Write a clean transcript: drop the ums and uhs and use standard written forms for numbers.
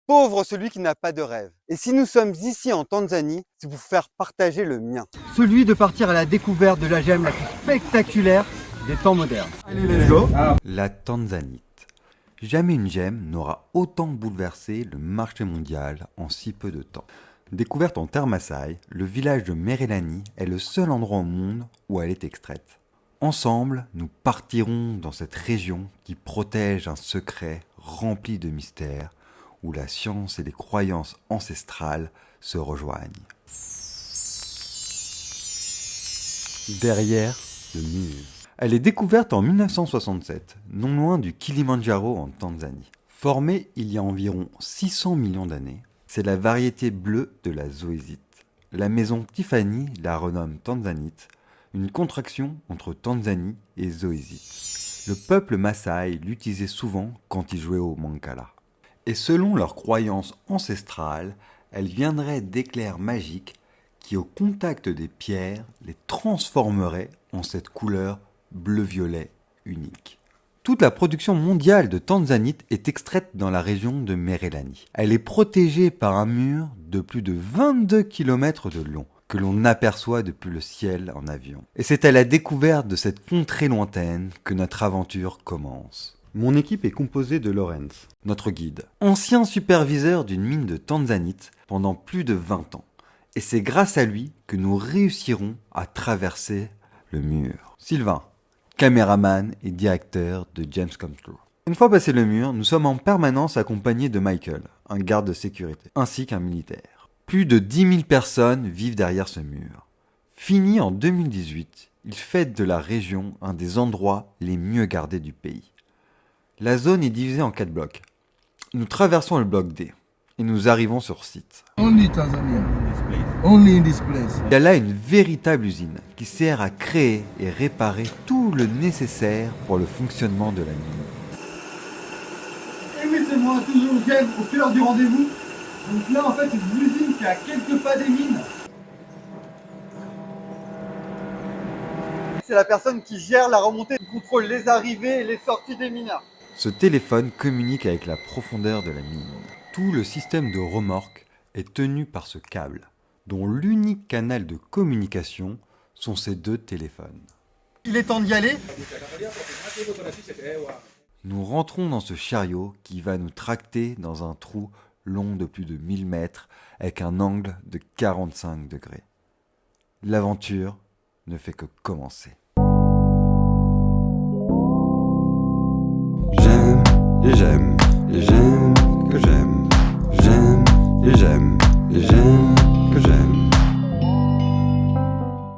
Pauvre celui qui n'a pas de rêve. Et si nous sommes ici en Tanzanie, c'est pour vous faire partager le mien. Celui de partir à la découverte de la gemme la plus spectaculaire des temps modernes. Allez, let's go. La tanzanite. Jamais une gemme n'aura autant bouleversé le marché mondial en si peu de temps. Découverte en terre Maasai, le village de Merelani est le seul endroit au monde où elle est extraite. Ensemble, nous partirons dans cette région qui protège un secret rempli de mystères, où la science et les croyances ancestrales se rejoignent. Derrière le mur. Elle est découverte en 1967, non loin du Kilimandjaro en Tanzanie. Formée il y a environ 600 millions d'années, c'est la variété bleue de la zoésite. La maison Tiffany la renomme tanzanite, une contraction entre Tanzanie et zoésite. Le peuple Maasai l'utilisait souvent quand il jouait au mancala. Et selon leurs croyances ancestrales, elle viendrait d'éclairs magiques qui, au contact des pierres, les transformeraient en cette couleur bleu-violet unique. Toute la production mondiale de tanzanite est extraite dans la région de Merelani. Elle est protégée par un mur de plus de 22 km de long, que l'on aperçoit depuis le ciel en avion. Et c'est à la découverte de cette contrée lointaine que notre aventure commence. Mon équipe est composée de Lorenz, notre guide, ancien superviseur d'une mine de tanzanite pendant plus de 20 ans. Et c'est grâce à lui que nous réussirons à traverser le mur. Sylvain, caméraman et directeur de James Comes True. Une fois passé le mur, nous sommes en permanence accompagnés de Michael, un garde de sécurité, ainsi qu'un militaire. Plus de 10 000 personnes vivent derrière ce mur. Fini en 2018, il fait de la région un des endroits les mieux gardés du pays. La zone est divisée en 4 blocs. Nous traversons le bloc D et nous arrivons sur site. Only Tanzania. Only in this place. Il y a là une véritable usine qui sert à créer et réparer tout le nécessaire pour le fonctionnement de la mine. Et oui, c'est moi, toujours Ken, au cœur du rendez-vous. Donc là, en fait, c'est une usine qui est à quelques pas des mines. C'est la personne qui gère la remontée, qui contrôle les arrivées et les sorties des mineurs. Ce téléphone communique avec la profondeur de la mine. Tout le système de remorque est tenu par ce câble, dont l'unique canal de communication sont ces 2 téléphones. Il est temps d'y aller. Nous rentrons dans ce chariot qui va nous tracter dans un trou long de plus de 1000 mètres avec un angle de 45 degrés. L'aventure ne fait que commencer. J'aime, et j'aime, et j'aime que j'aime.